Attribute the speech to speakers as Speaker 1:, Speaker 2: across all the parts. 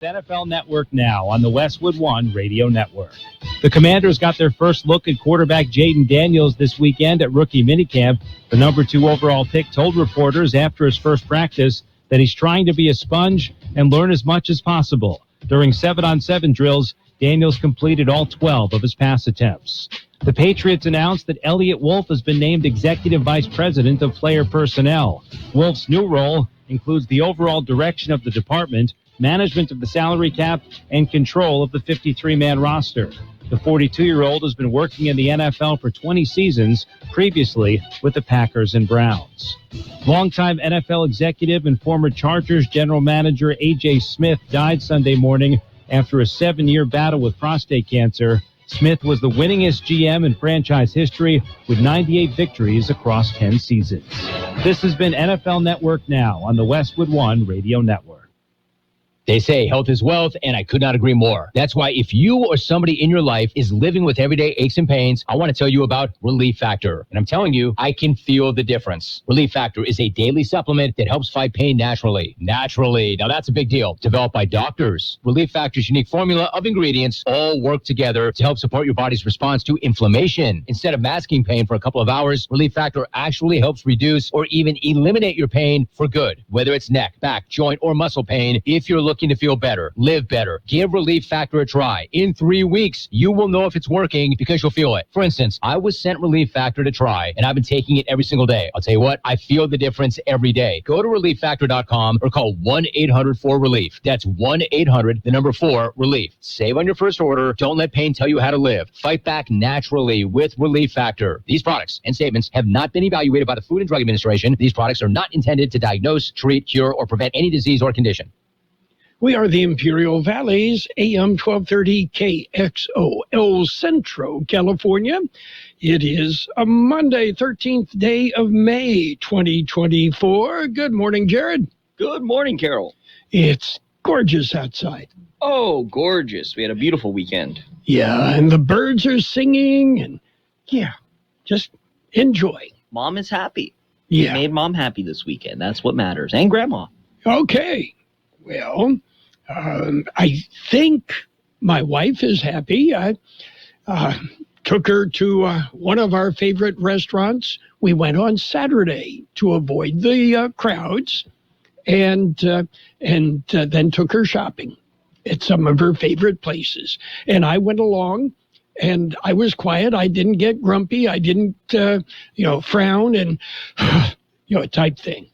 Speaker 1: NFL Network now on the Westwood One Radio Network. The Commanders got their first look at quarterback Jaden Daniels this weekend at rookie minicamp. The number 2 overall pick told reporters after his first practice that he's trying to be a sponge and learn as much as possible. During 7-on-7 drills, Daniels completed all 12 of his pass attempts. The Patriots announced that Elliott Wolf has been named Executive Vice President of Player Personnel. Wolf's new role includes the overall direction of the department, management of the salary cap, and control of the 53-man roster. The 42-year-old has been working in the NFL for 20 seasons, previously with the Packers and Browns. Longtime NFL executive and former Chargers general manager A.J. Smith died Sunday morning after a 7-year battle with prostate cancer. Smith was the winningest GM in franchise history with 98 victories across 10 seasons. This has been NFL Network Now on the Westwood One Radio Network.
Speaker 2: They say health is wealth, and I could not agree more. That's why if you or somebody in your life is living with everyday aches and pains, I want to tell you about Relief Factor. And I'm telling you, I can feel the difference. Relief Factor is a daily supplement that helps fight pain naturally. Naturally. Now that's a big deal. Developed by doctors. Relief Factor's unique formula of ingredients all work together to help support your body's response to inflammation. Instead of masking pain for a couple of hours, Relief Factor actually helps reduce or even eliminate your pain for good. Whether it's neck, back, joint, or muscle pain, if you're looking to feel better, live better, give Relief Factor a try. In 3 weeks, you will know if it's working because you'll feel it. For instance, I was sent Relief Factor to try, and I've been taking it every single day. I'll tell you what, I feel the difference every day. Go to ReliefFactor.com or call 1-800-4RELIEF. That's 1-800-4-RELIEF. Save on your first order. Don't let pain tell you how to live. Fight back naturally with Relief Factor. These products and statements have not been evaluated by the Food and Drug Administration. These products are not intended to diagnose, treat, cure, or prevent any disease or condition.
Speaker 3: We are the Imperial Valley's AM 1230 KXO, El Centro, California. It is a Monday, 13th day of May, 2024. Good morning, Jared.
Speaker 4: Good morning, Carroll.
Speaker 3: It's gorgeous outside.
Speaker 4: Oh, gorgeous. We had a beautiful weekend.
Speaker 3: Yeah, and the birds are singing, and yeah, just enjoy.
Speaker 4: Mom is happy.
Speaker 3: Yeah.
Speaker 4: We made Mom happy this weekend. That's what matters. And Grandma.
Speaker 3: Okay. Well, I think my wife is happy. I took her to one of our favorite restaurants. We went on Saturday to avoid the crowds, and then took her shopping at some of her favorite places. And I went along, and I was quiet. I didn't get grumpy. I didn't, frown and, type thing.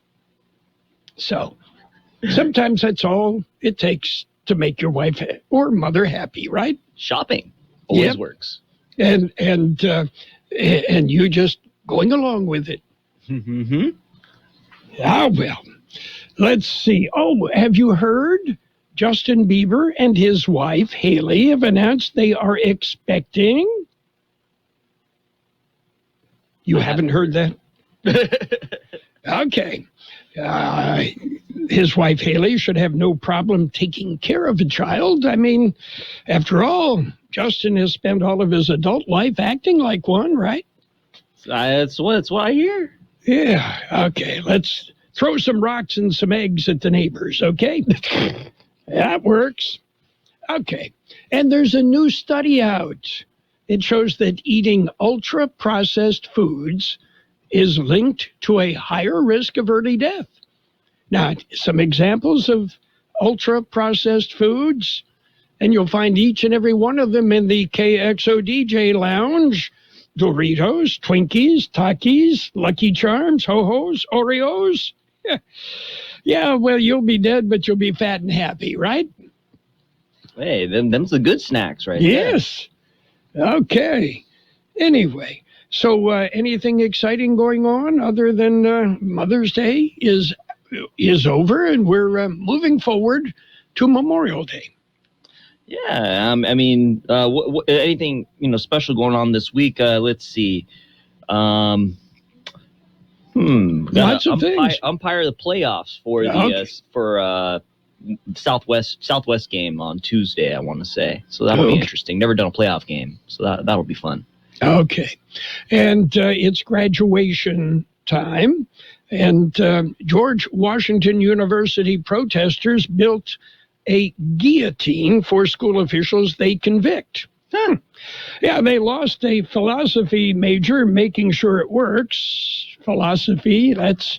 Speaker 3: So sometimes that's all it takes to make your wife or mother happy, right?
Speaker 4: Shopping always works.
Speaker 3: And you just going along with it.
Speaker 4: Mm-hmm.
Speaker 3: Ah, well, let's see. Oh, have you heard? Justin Bieber and his wife, Haley, have announced they are expecting. You haven't heard that? Okay. His wife, Haley, should have no problem taking care of a child. I mean, after all, Justin has spent all of his adult life acting like one, right?
Speaker 4: That's what I hear.
Speaker 3: Yeah, okay. Let's throw some rocks and some eggs at the neighbors, okay? That works. Okay. And there's a new study out. It shows that eating ultra-processed foods is linked to a higher risk of early death. Now, some examples of ultra-processed foods, and you'll find each and every one of them in the KXO DJ Lounge. Doritos, Twinkies, Takis, Lucky Charms, Ho-Hos, Oreos. Yeah, well, you'll be dead, but you'll be fat and happy, right?
Speaker 4: Hey, them's the good snacks right
Speaker 3: Yes. There. Okay. Anyway, so anything exciting going on other than Mother's Day is over, and we're moving forward to Memorial Day.
Speaker 4: Yeah, I mean, anything special going on this week? Let's see.
Speaker 3: Lots of things.
Speaker 4: Umpire the playoffs for the Southwest game on Tuesday, I want to say. So that'll be interesting. Never done a playoff game, so that'll be fun.
Speaker 3: Okay, and it's graduation time, and George Washington University protesters built a guillotine for school officials they convict. Yeah, they lost a philosophy major, making sure it works. Philosophy, that's...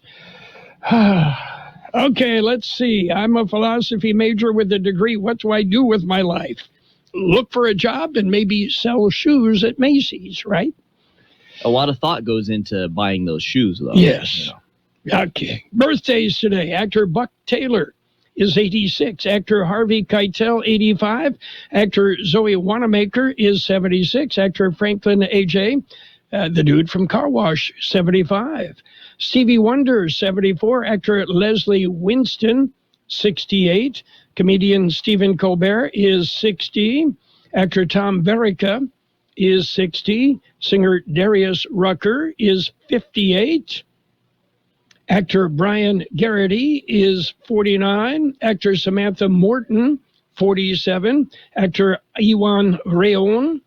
Speaker 3: Okay, let's see. I'm a philosophy major with a degree. What do I do with my life? Look for a job and maybe sell shoes at Macy's, right?
Speaker 4: A lot of thought goes into buying those shoes, though.
Speaker 3: Yes. Okay. Birthdays today. Actor Buck Taylor is 86. Actor Harvey Keitel, 85. Actor Zoe Wanamaker is 76. Actor Franklin A.J., the dude from Car Wash, 75. Stevie Wonder, 74. Actor Leslie Winston, 68. Comedian Stephen Colbert is 60. Actor Tom Verica is 60. Singer Darius Rucker is 58. Actor Brian Garrity is 49. Actor Samantha Morton, 47. Actor Iwan Reon,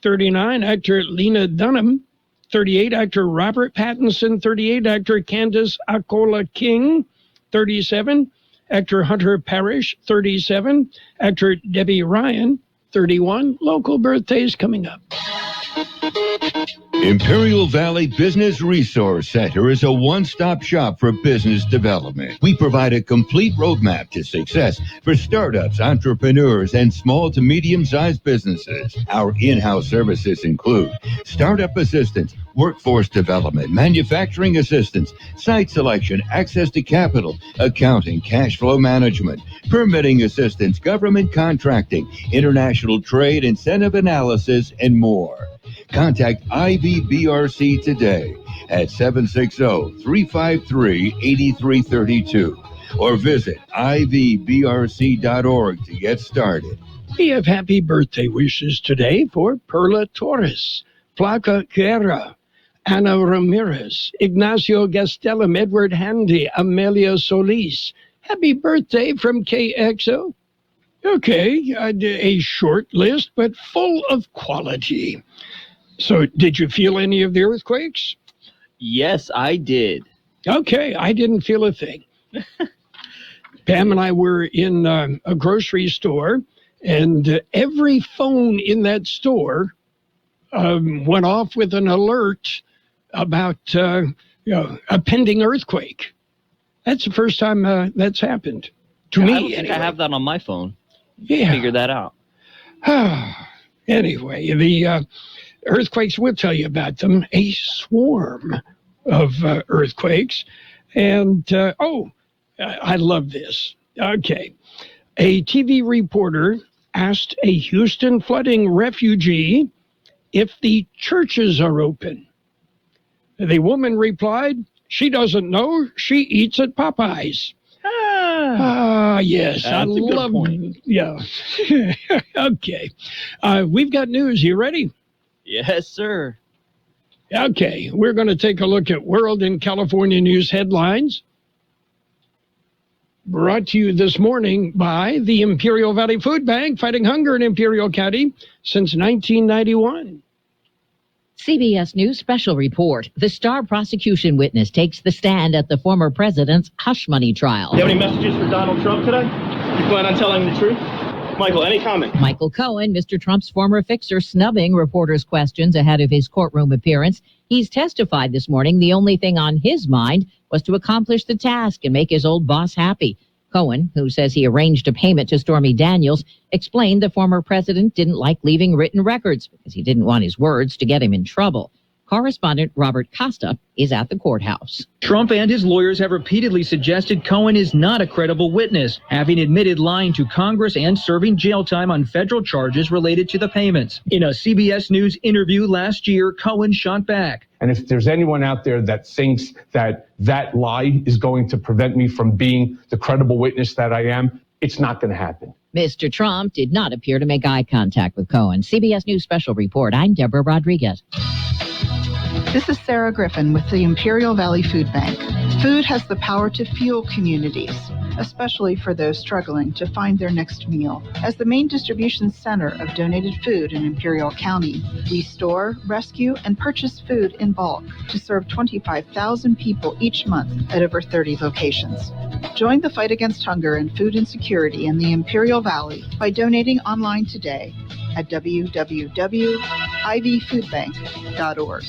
Speaker 3: 39. Actor Lena Dunham, 38. Actor Robert Pattinson, 38. Actor Candace Akola King, 37. Actor Hunter Parrish, 37. Actor Debbie Ryan, 31. Local birthdays coming up.
Speaker 5: Imperial Valley Business Resource Center is a one-stop shop for business development. We provide a complete roadmap to success for startups, entrepreneurs, and small to medium-sized businesses. Our in-house services include startup assistance, workforce development, manufacturing assistance, site selection, access to capital, accounting, cash flow management, permitting assistance, government contracting, international trade, incentive analysis, and more. Contact IVBRC today at 760-353-8332 or visit ivbrc.org to get started.
Speaker 3: We have happy birthday wishes today for Perla Torres, Flaca Guerra, Ana Ramirez, Ignacio Gastelum, Edward Handy, Amelia Solis. Happy birthday from Kxo. Okay, a short list, but full of quality. So, did you feel any of the earthquakes?
Speaker 4: Yes, I did.
Speaker 3: Okay, I didn't feel a thing. Pam and I were in a grocery store, and every phone in that store went off with an alert about a pending earthquake. That's the first time that's happened to me.
Speaker 4: I don't think I have that on my phone.
Speaker 3: Yeah.
Speaker 4: Figure that out.
Speaker 3: Anyway, the earthquakes, we'll tell you about them. A swarm of earthquakes. And, I love this. Okay. A TV reporter asked a Houston flooding refugee if the churches are open. The woman replied, she doesn't know. She eats at Popeyes. Yes. I love it. Yeah. Okay. We've got news. You ready?
Speaker 4: Yes, sir.
Speaker 3: Okay. We're going to take a look at World and California news headlines. Brought to you this morning by the Imperial Valley Food Bank, fighting hunger in Imperial County since 1991.
Speaker 6: CBS News special report. The star prosecution witness takes the stand at the former president's hush money trial.
Speaker 7: Do you have any messages for Donald Trump today? You plan on telling the truth? Michael, any comment?
Speaker 6: Michael Cohen, Mr. Trump's former fixer, snubbing reporters' questions ahead of his courtroom appearance. He's testified this morning the only thing on his mind was to accomplish the task and make his old boss happy. Cohen, who says he arranged a payment to Stormy Daniels, explained the former president didn't like leaving written records because he didn't want his words to get him in trouble. Correspondent Robert Costa is at the courthouse.
Speaker 8: Trump and his lawyers have repeatedly suggested Cohen is not a credible witness, having admitted lying to Congress and serving jail time on federal charges related to the payments. In a CBS News interview last year, Cohen shot back.
Speaker 9: And if there's anyone out there that thinks that that lie is going to prevent me from being the credible witness that I am, it's not going to happen.
Speaker 6: Mr. Trump did not appear to make eye contact with Cohen. CBS News special report. I'm Deborah Rodriguez.
Speaker 10: This is Sarah Griffin with the Imperial Valley Food Bank. Food has the power to fuel communities, especially for those struggling to find their next meal. As the main distribution center of donated food in Imperial County, we store, rescue, and purchase food in bulk to serve 25,000 people each month at over 30 locations. Join the fight against hunger and food insecurity in the Imperial Valley by donating online today at www.ivfoodbank.org.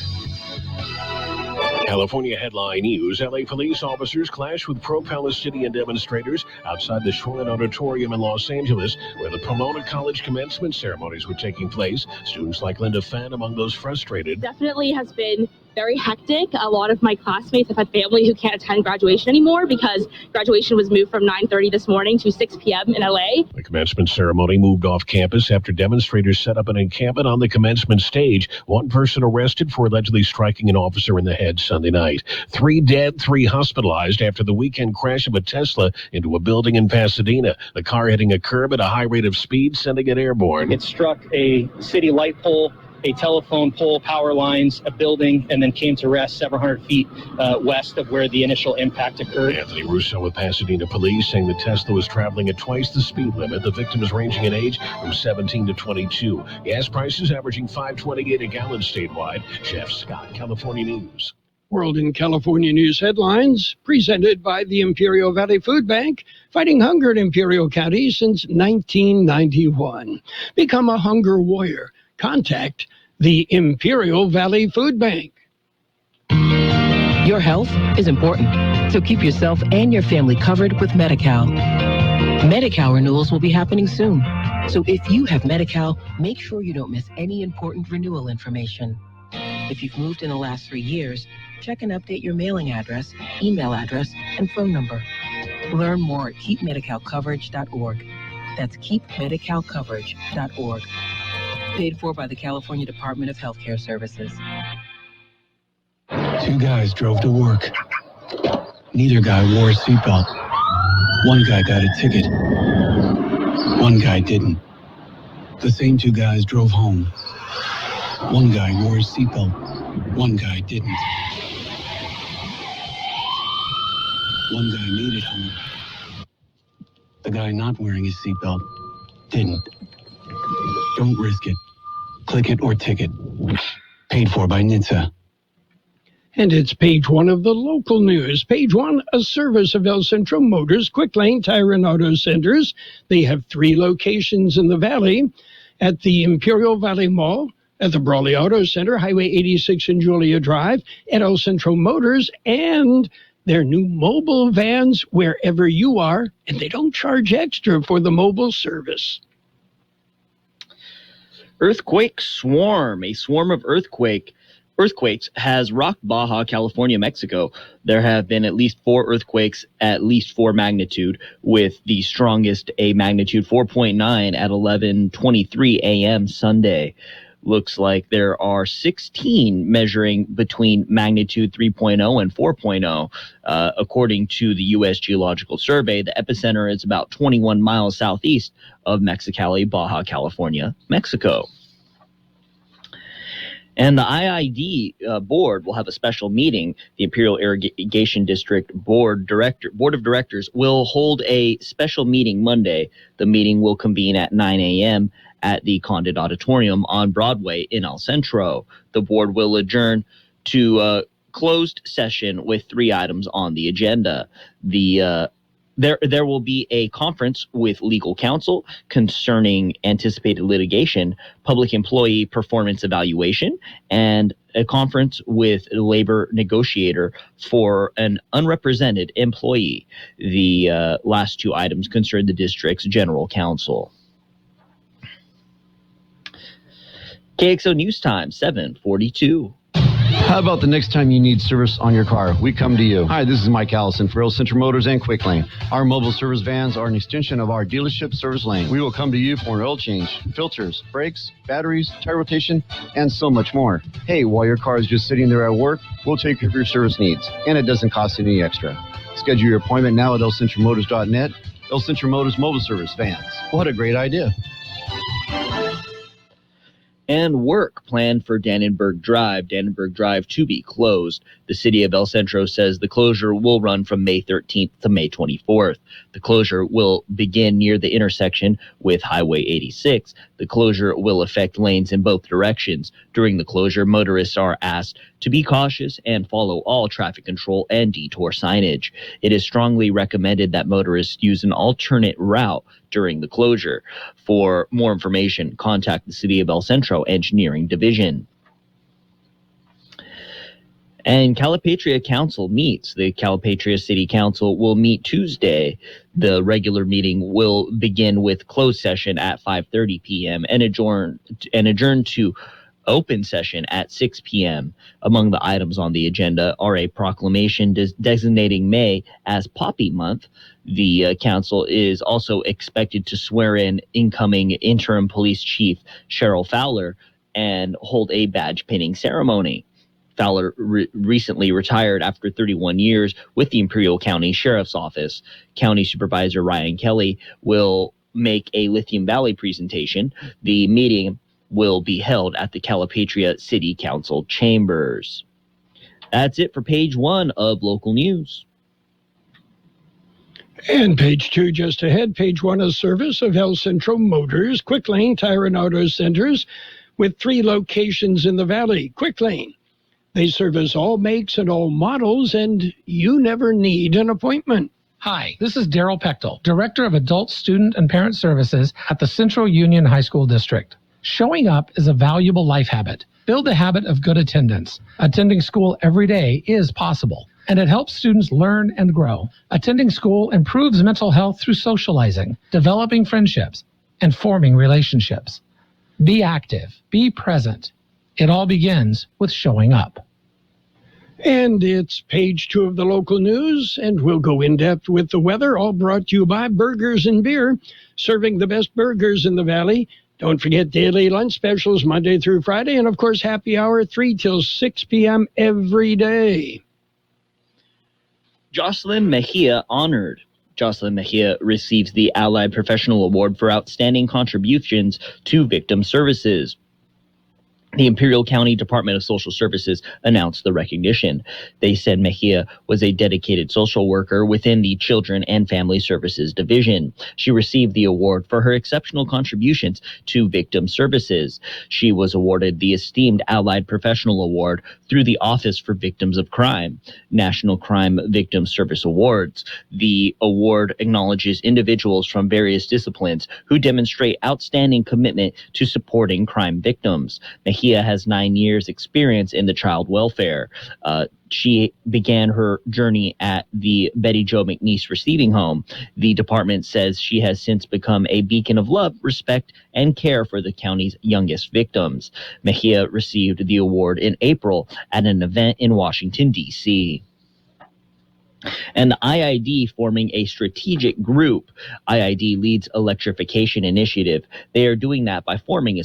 Speaker 11: California headline news. LA police officers clash with pro-Palestinian demonstrators outside the Shoreline Auditorium in Los Angeles, where the Pomona College commencement ceremonies were taking place. Students like Linda Fenn among those frustrated.
Speaker 12: Definitely has been very hectic. A lot of my classmates have had family who can't attend graduation anymore because graduation was moved from 9:30 this morning to 6 p.m. in LA.
Speaker 11: The commencement ceremony moved off campus after demonstrators set up an encampment on the commencement stage. One person arrested for allegedly striking an officer in the head Sunday night. 3 dead, 3 hospitalized after the weekend crash of a Tesla into a building in Pasadena. The car hitting a curb at a high rate of speed, sending it airborne.
Speaker 7: It struck a city light pole, a telephone pole, power lines, a building, and then came to rest several hundred feet west of where the initial impact occurred.
Speaker 11: Anthony Russo with Pasadena police saying the Tesla was traveling at twice the speed limit. The victims ranging in age from 17 to 22. Gas prices averaging $5.28 a gallon statewide. Jeff Scott, California News.
Speaker 3: World in California News headlines presented by the Imperial Valley Food Bank, fighting hunger in Imperial County since 1991. Become a hunger warrior. Contact the Imperial Valley Food Bank.
Speaker 13: Your health is important, so keep yourself and your family covered with Medi-Cal. Medi-Cal renewals will be happening soon, so if you have Medi-Cal, make sure you don't miss any important renewal information. If you've moved in the last 3 years, check and update your mailing address, email address, and phone number. Learn more at keepmedicalcoverage.org. That's keepmedicalcoverage.org. Paid for by the California Department of Healthcare Services.
Speaker 14: 2 guys drove to work. Neither guy wore a seatbelt. One guy got a ticket. One guy didn't. The same 2 guys drove home. One guy wore his seatbelt. One guy didn't. One guy made it home. The guy not wearing his seatbelt didn't. Don't risk it. Click it or ticket. Paid for by NHTSA.
Speaker 3: And it's page 1 of the local news. Page 1, a service of El Centro Motors Quick Lane Tire and Auto Centers. They have 3 locations in the valley: at the Imperial Valley Mall, at the Brawley Auto Center, Highway 86 and Julia Drive, at El Centro Motors, and their new mobile vans wherever you are, and they don't charge extra for the mobile service.
Speaker 4: Earthquake swarm. A swarm of earthquakes has rocked Baja California, Mexico. There have been at least 4 earthquakes, at least 4 magnitude, with the strongest a magnitude 4.9 at 11:23 a.m. Sunday. Looks like there are 16 measuring between magnitude 3.0 and 4.0. According to the U.S. Geological Survey, the epicenter is about 21 miles southeast of Mexicali, Baja California, Mexico. And the IID board will have a special meeting. The Imperial Irrigation District Board of Directors will hold a special meeting Monday. The meeting will convene at 9 a.m. at the Condit Auditorium on Broadway in El Centro. The board will adjourn to a closed session with 3 items on the agenda. There will be a conference with legal counsel concerning anticipated litigation, public employee performance evaluation, and a conference with a labor negotiator for an unrepresented employee. The last 2 items concern the district's general counsel. KXO News Time, 7:42.
Speaker 15: How about the next time you need service on your car? We come to you. Hi, this is Mike Allison for Real Centro Motors and Quick Lane. Our mobile service vans are an extension of our dealership service lane. We will come to you for an oil change, filters, brakes, batteries, tire rotation, and so much more. Hey, while your car is just sitting there at work, we'll take care of your service needs, and it doesn't cost any extra. Schedule your appointment now at elcentromotors.net. El Centro Motors Mobile Service Vans. What a great idea.
Speaker 4: And work planned for Dannenberg Drive to be closed. The city of El Centro says the closure will run from May 13th to May 24th. The closure will begin near the intersection with Highway 86. The closure will affect lanes in both directions. During the closure, motorists are asked to be cautious and follow all traffic control and detour signage. It is strongly recommended that motorists use an alternate route during the closure. For more information, contact the City of El Centro Engineering Division. And Calipatria Council meets. The Calipatria City Council will meet Tuesday. The regular meeting will begin with closed session at 5:30 p.m. and adjourn to open session at 6 p.m. Among the items on the agenda are a proclamation designating May as Poppy Month. The council is also expected to swear in incoming interim police chief Cheryl Fowler and hold a badge pinning ceremony. Fowler recently retired after 31 years with the Imperial County Sheriff's Office. County Supervisor Ryan Kelly will make a Lithium Valley presentation. The meeting will be held at the Calipatria City Council chambers. That's it for page 1 of local news.
Speaker 3: And page 2 just ahead. Page 1 is service of El Centro Motors, Quick Lane Tire and Auto Centers with 3 locations in the valley. Quick Lane. They service all makes and all models, and you never need an appointment.
Speaker 16: Hi, this is Daryl Pechtel, Director of Adult Student and Parent Services at the Central Union High School District. Showing up is a valuable life habit. Build a habit of good attendance. Attending school every day is possible, and it helps students learn and grow. Attending school improves mental health through socializing, developing friendships, and forming relationships. Be active. Be present. It all begins with showing up.
Speaker 3: And it's page 2 of the local news, and we'll go in depth with the weather, all brought to you by Burgers and Beer, serving the best burgers in the valley. Don't forget daily lunch specials Monday through Friday, and of course happy hour 3 till 6 p.m. every day.
Speaker 4: Jocelyn Mejia honored. Jocelyn Mejia receives the Allied Professional Award for outstanding contributions to victim services. The Imperial County Department of Social Services announced the recognition. They said Mejia was a dedicated social worker within the Children and Family Services Division. She received the award for her exceptional contributions to victim services. She was awarded the esteemed Allied Professional Award through the Office for Victims of Crime, National Crime Victim Service Awards. The award acknowledges individuals from various disciplines who demonstrate outstanding commitment to supporting crime victims. Mejia has 9 years experience in the child welfare. She began her journey at the Betty Jo McNeese Receiving Home. The department says she has since become a beacon of love, respect, and care for the county's youngest victims. Mejia received the award in April at an event in Washington, D.C. And the IID forming a strategic group. IID leads Electrification Initiative. They are doing that by forming a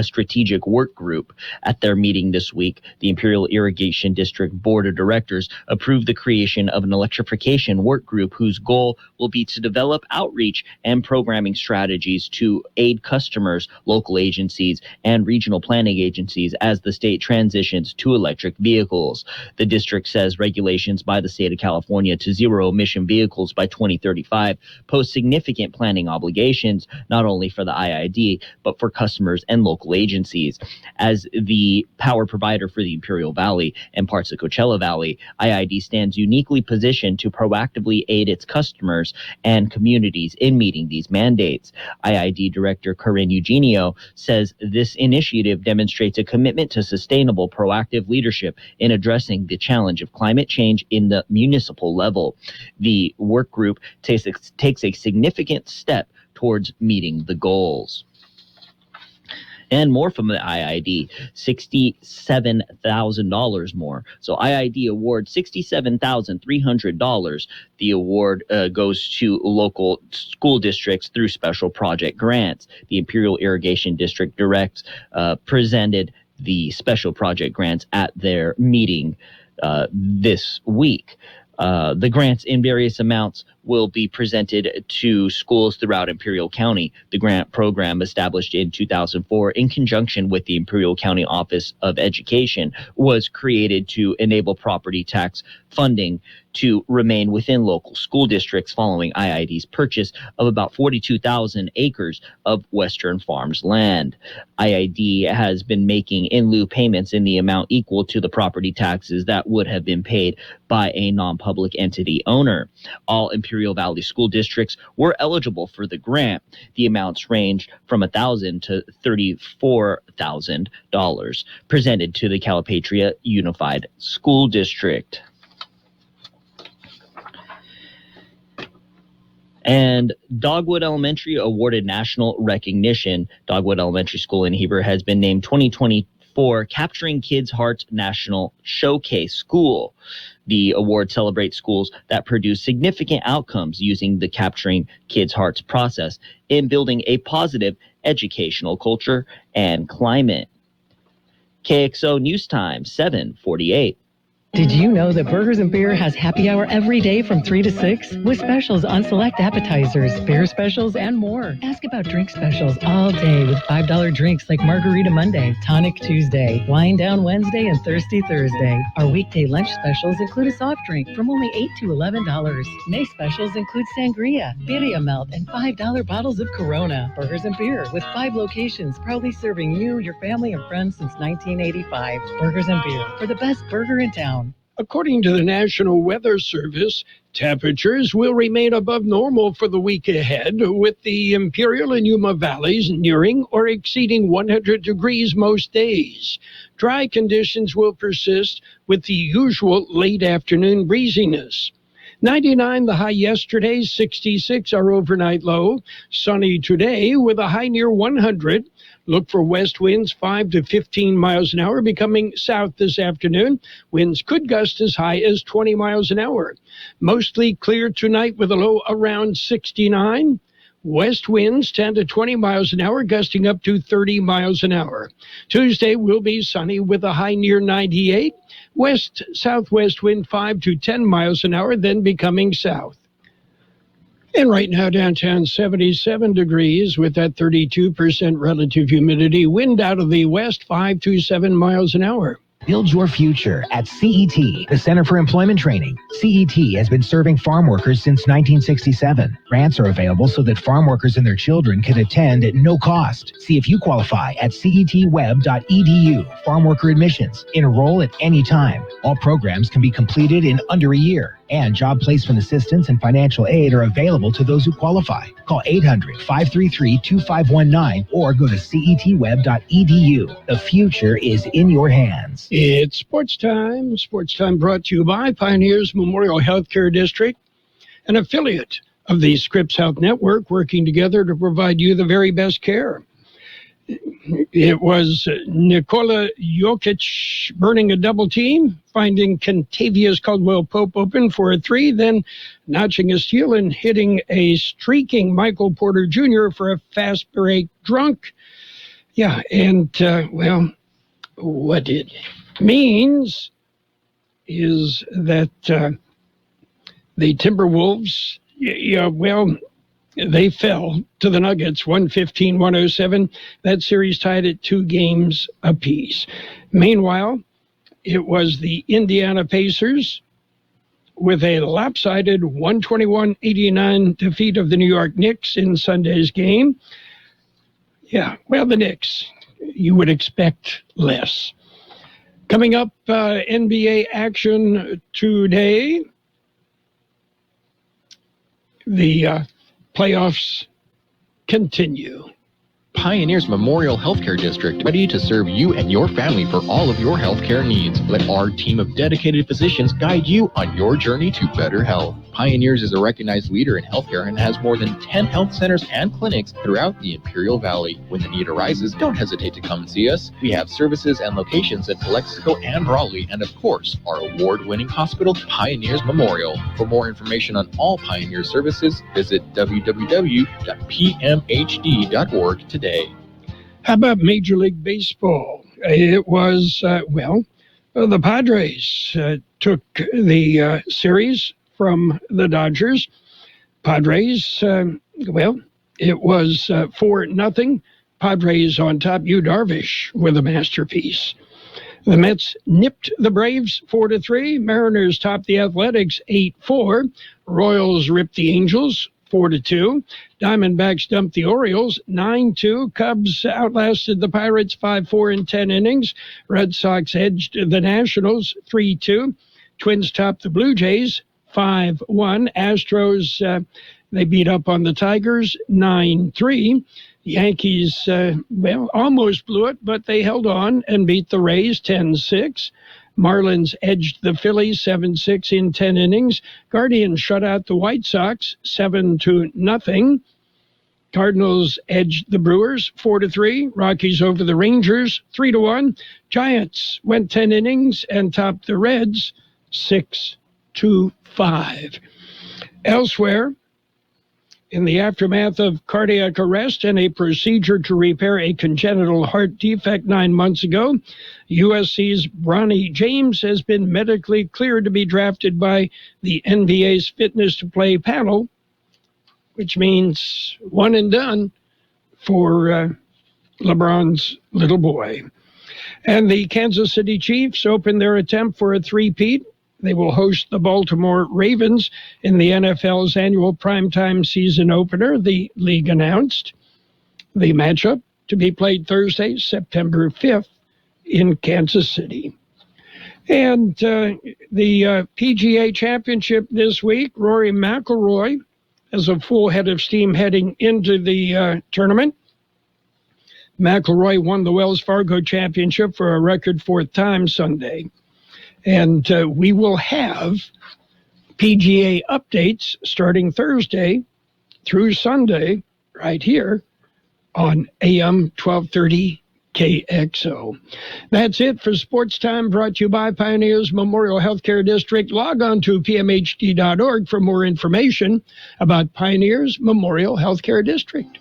Speaker 4: strategic work group. At their meeting this week, the Imperial Irrigation District Board of Directors approved the creation of an electrification work group whose goal will be to develop outreach and programming strategies to aid customers, local agencies, and regional planning agencies as the state transitions to electric vehicles. The district says regulations by the state of California to zero-emission vehicles by 2035 pose significant planning obligations, not only for the IID, but for customers and local agencies. As the power provider for the Imperial Valley and parts of Coachella Valley, IID stands uniquely positioned to proactively aid its customers and communities in meeting these mandates. IID Director Corinne Eugenio says this initiative demonstrates a commitment to sustainable, proactive leadership in addressing the challenge of climate change in the municipal level. The work group takes a significant step towards meeting the goals. And more from the IID, $67,000 more. So IID awards $67,300. The award goes to local school districts through special project grants. The Imperial Irrigation District presented the special project grants at their meeting this week. The grants in various amounts will be presented to schools throughout Imperial County. The grant program, established in 2004 in conjunction with the Imperial County Office of Education, was created to enable property tax funding to remain within local school districts following IID's purchase of about 42,000 acres of Western Farms land. IID has been making in lieu payments in the amount equal to the property taxes that would have been paid by a non-public entity owner. All Imperial Valley school districts were eligible for the grant. The amounts ranged from $1,000 to $34,000 presented to the Calipatria Unified School District. And Dogwood Elementary awarded national recognition. Dogwood Elementary School in Heber has been named 2024 Capturing Kids' Hearts National Showcase School. The award celebrates schools that produce significant outcomes using the Capturing Kids' Hearts process in building a positive educational culture and climate. KXO News Time, 7:48.
Speaker 17: Did you know that Burgers and Beer has happy hour every day from 3 to 6 with specials on select appetizers, beer specials, and more? Ask about drink specials all day with $5 drinks like Margarita Monday, Tonic Tuesday, Wine Down Wednesday, and Thirsty Thursday. Our weekday lunch specials include a soft drink from only $8 to $11. May specials include sangria, birria melt, and $5 bottles of Corona. Burgers and Beer with 5 locations, proudly serving you, your family, and friends since 1985. Burgers and Beer, for the best burger in town.
Speaker 3: According to the National Weather Service, temperatures will remain above normal for the week ahead, with the Imperial and Yuma valleys nearing or exceeding 100 degrees most days. Dry conditions will persist with the usual late afternoon breeziness. 99 the high yesterday, 66 our overnight low. Sunny today with a high near 100. Look for west winds 5 to 15 miles an hour becoming south this afternoon. Winds could gust as high as 20 miles an hour. Mostly clear tonight with a low around 69. West winds 10 to 20 miles an hour, gusting up to 30 miles an hour. Tuesday will be sunny with a high near 98. West-southwest wind 5 to 10 miles an hour, then becoming south. And right now, downtown 77 degrees with that 32% relative humidity. Wind out of the west 5 to 7 miles an hour.
Speaker 18: Build your future at CET, the Center for Employment Training. CET has been serving farm workers since 1967. Grants are available so that farm workers and their children can attend at no cost. See if you qualify at cetweb.edu. Farm worker admissions. Enroll at any time. All programs can be completed in under a year. And job placement assistance and financial aid are available to those who qualify. Call 800-533-2519 or go to cetweb.edu. The future is in your hands.
Speaker 3: It's Sports Time. Sports Time brought to you by Pioneers Memorial Healthcare District, an affiliate of the Scripps Health Network, working together to provide you the very best care. It was Nikola Jokic burning a double team, finding Kentavious Caldwell-Pope open for a 3, then notching a steal and hitting a streaking Michael Porter Jr. for a fast break drunk. Yeah, and, well, what it means is that the Timberwolves, they fell to the Nuggets 115-107. That series tied at 2 games apiece. Meanwhile, it was the Indiana Pacers with a lopsided 121-89 defeat of the New York Knicks in Sunday's game. Yeah, well, the Knicks, you would expect less. Coming up, NBA action today. The playoffs continue.
Speaker 19: Pioneers Memorial Healthcare District, ready to serve you and your family for all of your healthcare needs. Let our team of dedicated physicians guide you on your journey to better health. Pioneers is a recognized leader in healthcare and has more than 10 health centers and clinics throughout the Imperial Valley. When the need arises, don't hesitate to come and see us. We have services and locations at Calexico and Raleigh, and of course, our award-winning hospital, Pioneers Memorial. For more information on all Pioneer services, visit www.pmhd.org today.
Speaker 3: How about Major League Baseball? It was, The Padres took the series from the Dodgers. Padres, it was 4-0. Padres on top. Yu Darvish with a masterpiece. The Mets nipped the Braves 4-3. Mariners topped the Athletics 8-4. Royals ripped the Angels 4-2. Diamondbacks dumped the Orioles 9-2. Cubs outlasted the Pirates 5-4 in 10 innings. Red Sox edged the Nationals 3-2. Twins topped the Blue Jays 5-1. Astros, they beat up on the Tigers 9-3. Yankees, almost blew it, but they held on and beat the Rays 10-6. Marlins edged the Phillies 7-6 in 10 innings. Guardians shut out the White Sox 7-0. Cardinals edged the Brewers 4-3. Rockies over the Rangers 3-1. Giants went 10 innings and topped the Reds 6-5. Elsewhere, in the aftermath of cardiac arrest and a procedure to repair a congenital heart defect 9 months ago, USC's Bronny James has been medically cleared to be drafted by the NBA's Fitness to Play panel, which means one and done for LeBron's little boy. And the Kansas City Chiefs open their attempt for a three-peat. They will host the Baltimore Ravens in the NFL's annual primetime season opener, the league announced. The matchup to be played Thursday, September 5th in Kansas City. And the PGA Championship this week, Rory McIlroy has a full head of steam heading into the tournament. McIlroy won the Wells Fargo Championship for a record fourth time Sunday. And we will have PGA updates starting Thursday through Sunday right here on AM 1230 KXO. That's it for Sports Time, brought to you by Pioneers Memorial Healthcare District. Log on to pmhd.org for more information about Pioneers Memorial Healthcare District.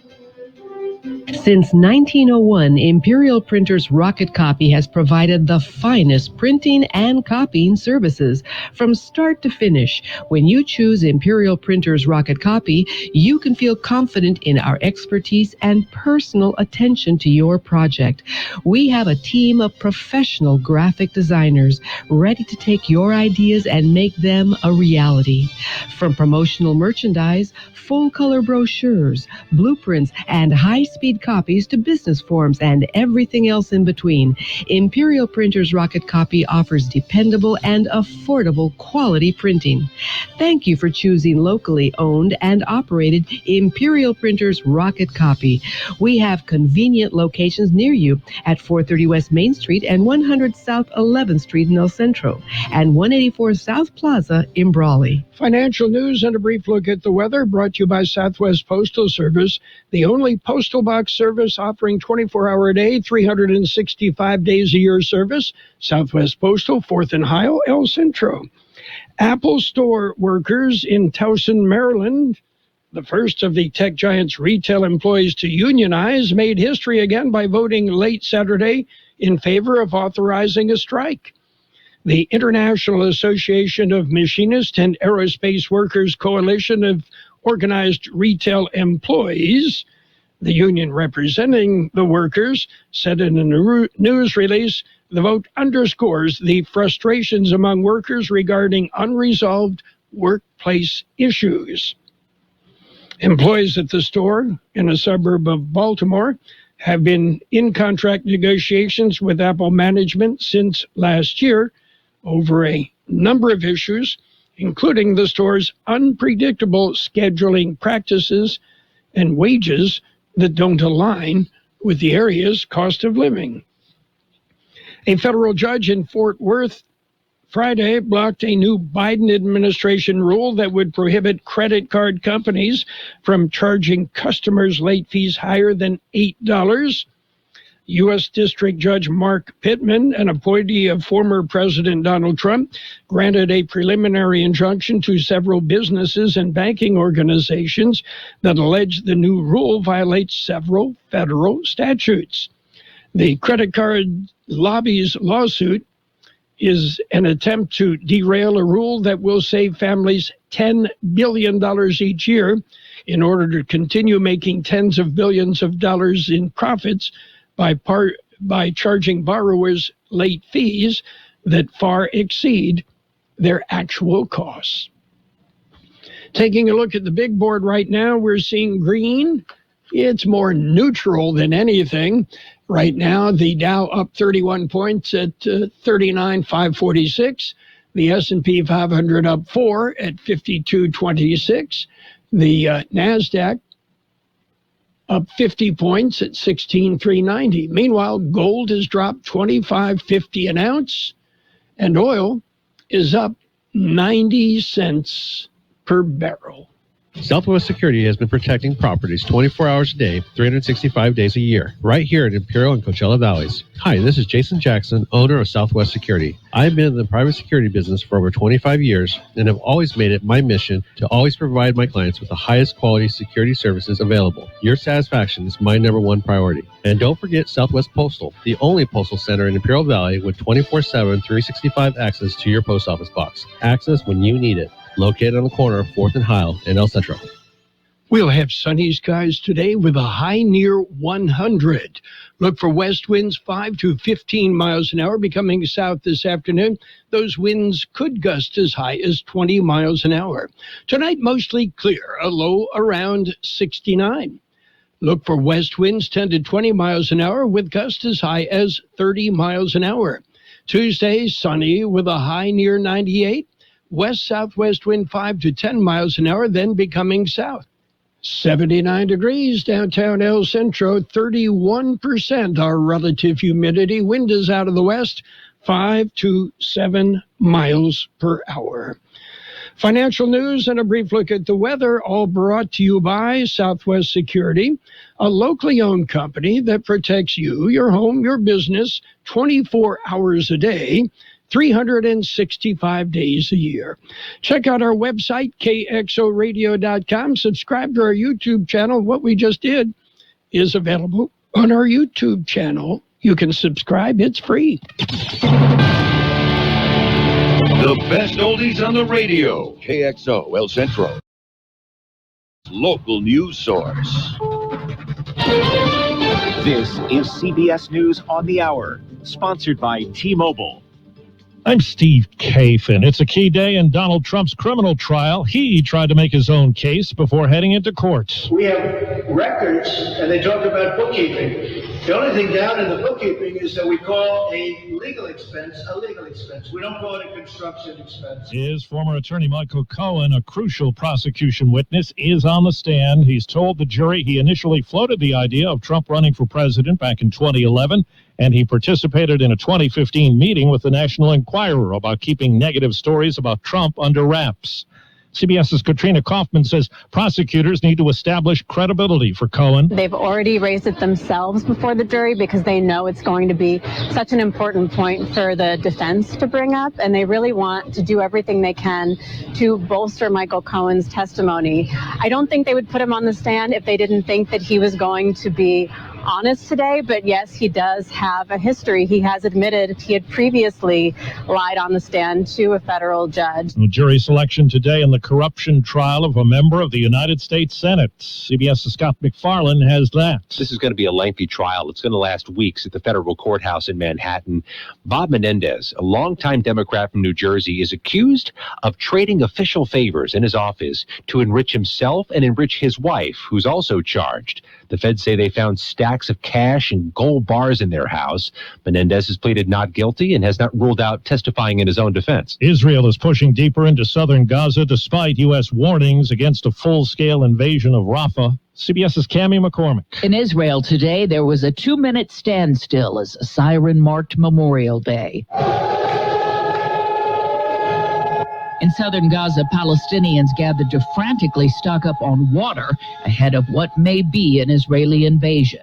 Speaker 13: Since 1901, Imperial Printers Rocket Copy has provided the finest printing and copying services from start to finish. When you choose Imperial Printers Rocket Copy, you can feel confident in our expertise and personal attention to your project. We have a team of professional graphic designers ready to take your ideas and make them a reality. From promotional merchandise, full-color brochures, blueprints, and high-speed copies to business forms and everything else in between, Imperial Printers Rocket Copy offers dependable and affordable quality printing. Thank you for choosing locally owned and operated Imperial Printers Rocket Copy. We have convenient locations near you at 430 West Main Street and 100 South 11th Street in El Centro and 184 South Plaza in Brawley.
Speaker 3: Financial news and a brief look at the weather brought to you by Southwest Postal Service, the only postal box service offering 24-hour-a-day, 365 days a year service. Southwest Postal, 4th and Ohio, El Centro. Apple Store workers in Towson, Maryland, the first of the tech giant's retail employees to unionize, made history again by voting late Saturday in favor of authorizing a strike. The International Association of Machinists and Aerospace Workers Coalition of Organized Retail Employees, the union representing the workers, said in a news release, the vote underscores the frustrations among workers regarding unresolved workplace issues. Employees at the store in a suburb of Baltimore have been in contract negotiations with Apple management since last year over a number of issues, including the store's unpredictable scheduling practices and wages that don't align with the area's cost of living. A federal judge in Fort Worth Friday blocked a new Biden administration rule that would prohibit credit card companies from charging customers late fees higher than $8. U.S. District Judge Mark Pittman, an appointee of former President Donald Trump, granted a preliminary injunction to several businesses and banking organizations that allege the new rule violates several federal statutes. The credit card lobby's lawsuit is an attempt to derail a rule that will save families $10 billion each year in order to continue making tens of billions of dollars in profits by charging borrowers late fees that far exceed their actual costs. Taking a look at the big board right now, we're seeing green. It's more neutral than anything. Right now, the Dow up 31 points at 39,546. The S&P 500 up 4 at 5226. The NASDAQ up 50 points at 16,390. Meanwhile, gold has dropped 25.50 an ounce, and oil is up 90 cents per barrel.
Speaker 20: Southwest Security has been protecting properties 24 hours a day, 365 days a year, right here in Imperial and Coachella Valleys. Hi, this is Jason Jackson, owner of Southwest Security. I've been in the private security business for over 25 years and have always made it my mission to always provide my clients with the highest quality security services available. Your satisfaction is my number one priority. And don't forget Southwest Postal, the only postal center in Imperial Valley with 24/7, 365 access to your post office box. Access when you need it. Located on the corner of 4th and Heil in El Centro.
Speaker 3: We'll have sunny skies today with a high near 100. Look for west winds 5 to 15 miles an hour becoming south this afternoon. Those winds could gust as high as 20 miles an hour. Tonight, mostly clear, a low around 69. Look for west winds 10 to 20 miles an hour with gusts as high as 30 miles an hour. Tuesday, sunny with a high near 98. West-southwest wind 5 to 10 miles an hour, then becoming south. 79 degrees downtown El Centro, 31% our relative humidity. Wind is out of the west, 5 to 7 miles per hour. Financial news and a brief look at the weather, all brought to you by Southwest Security, a locally owned company that protects you, your home, your business, 24 hours a day, 365 days a year. Check out our website, kxoradio.com. Subscribe to our YouTube channel. What we just did is available on our YouTube channel. You can subscribe. It's free.
Speaker 5: The best oldies on the radio. KXO El Centro. Local news source.
Speaker 21: This is CBS News on the Hour, sponsored by T-Mobile.
Speaker 11: I'm Steve Kafin. It's a key day in Donald Trump's criminal trial. He tried to make his own case before heading into court.
Speaker 22: We have records, and they talk about bookkeeping. The only thing down in the bookkeeping is that we call a legal expense a legal expense. We don't call it a construction expense.
Speaker 11: His former attorney Michael Cohen, a crucial prosecution witness, is on the stand. He's told the jury he initially floated the idea of Trump running for president back in 2011, and he participated in a 2015 meeting with the National Enquirer about keeping negative stories about Trump under wraps. CBS's Katrina Kaufman says prosecutors need to establish credibility for Cohen.
Speaker 23: They've already raised it themselves before the jury because they know it's going to be such an important point for the defense to bring up, and they really want to do everything they can to bolster Michael Cohen's testimony. I don't think they would put him on the stand if they didn't think that he was going to be honest today, but yes, he does have a history. He has admitted he had previously lied on the stand to a federal judge.
Speaker 11: Jury selection today in the corruption trial of a member of the United States Senate. CBS's Scott McFarland has that.
Speaker 24: This is going to be a lengthy trial. It's going to last weeks at the federal courthouse in Manhattan. Bob Menendez, a longtime Democrat from New Jersey, is accused of trading official favors in his office to enrich himself and enrich his wife, who's also charged. The feds say they found stacks of cash and gold bars in their house. Menendez has pleaded not guilty and has not ruled out testifying in his own defense.
Speaker 11: Israel is pushing deeper into southern Gaza despite U.S. warnings against a full-scale invasion of Rafah. CBS's Cammie McCormick.
Speaker 6: In Israel today, there was a 2-minute standstill as a siren marked Memorial Day. In southern Gaza, Palestinians gathered to frantically stock up on water ahead of what may be an Israeli invasion.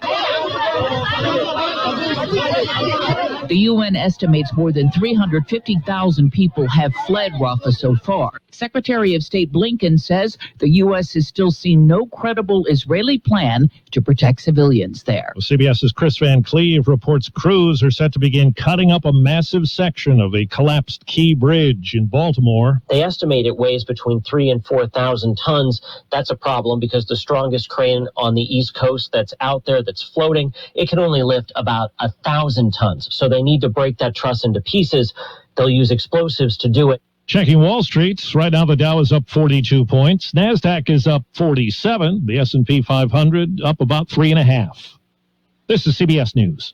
Speaker 1: The UN estimates more than 350,000 people have fled Rafah so far. Secretary of State Blinken says the U.S. has still seen no credible Israeli plan to protect civilians there.
Speaker 2: CBS's Chris Van Cleve reports crews are set to begin cutting up a massive section of a collapsed Key Bridge in Baltimore.
Speaker 8: They estimate it weighs between 3,000 and 4,000 tons. That's a problem because the strongest crane on the East Coast that's out there that's floating, it can only lift about 1,000 tons. So they need to break that truss into pieces. They'll use explosives to do it.
Speaker 2: Checking Wall Street, right now the Dow is up 42 points. NASDAQ is up 47. The S&P 500 up about 3.5. This is CBS News.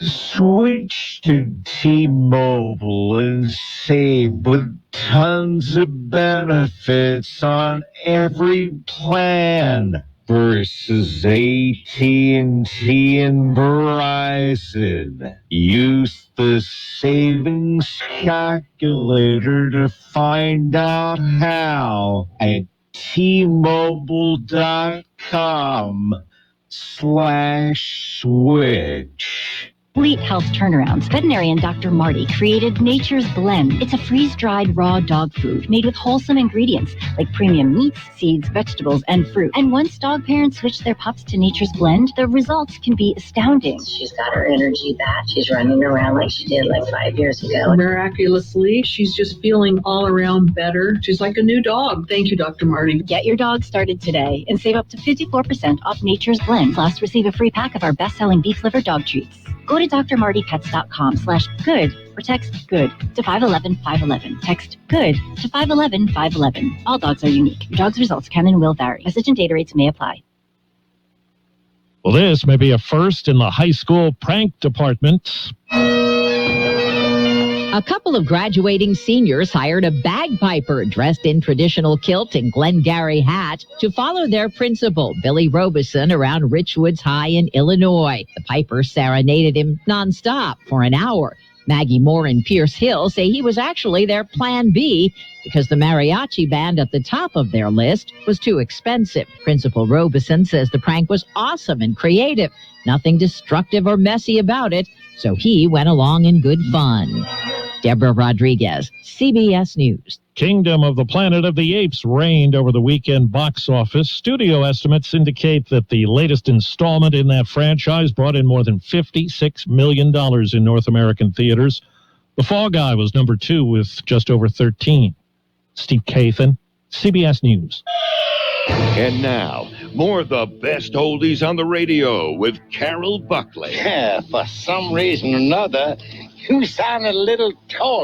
Speaker 9: Switch to T-Mobile and save with tons of benefits on every plan versus AT&T and Verizon. Use the savings calculator to find out how at T-Mobile.com/switch.
Speaker 25: Fleet Health Turnarounds. Veterinarian Dr. Marty created Nature's Blend. It's a freeze-dried raw dog food made with wholesome ingredients like premium meats, seeds, vegetables, and fruit. And once dog parents switch their pups to Nature's Blend, the results can be astounding.
Speaker 26: She's got her energy back. She's running around like she did like 5 years ago.
Speaker 27: Miraculously, she's just feeling all around better. She's like a new dog. Thank you, Dr. Marty.
Speaker 25: Get your dog started today and save up to 54% off Nature's Blend. Plus, receive a free pack of our best-selling beef liver dog treats. Go to drmartypets.com/good or text GOOD to 511-511. Text GOOD to 511-511. All dogs are unique. Your dog's results can and will vary. Message and data rates may apply.
Speaker 2: Well, this may be a first in the high school prank department.
Speaker 6: A couple of graduating seniors hired a bagpiper dressed in traditional kilt and Glengarry hat to follow their principal, Billy Robeson, around Richwoods High in Illinois. The piper serenaded him nonstop for an hour. Maggie Moore and Pierce Hill say he was actually their plan B because the mariachi band at the top of their list was too expensive. Principal Robeson says the prank was awesome and creative, nothing destructive or messy about it, so he went along in good fun. Deborah Rodriguez, CBS News.
Speaker 2: Kingdom of the Planet of the Apes reigned over the weekend box office. Studio estimates indicate that the latest installment in that franchise brought in more than $56 million in North American theaters. The Fall Guy was number 2 with just over 13. Steve Kathan, CBS News.
Speaker 5: And now, more of the best oldies on the radio with Carroll Buckley.
Speaker 28: Yeah, for some reason or another, you sound a little taller.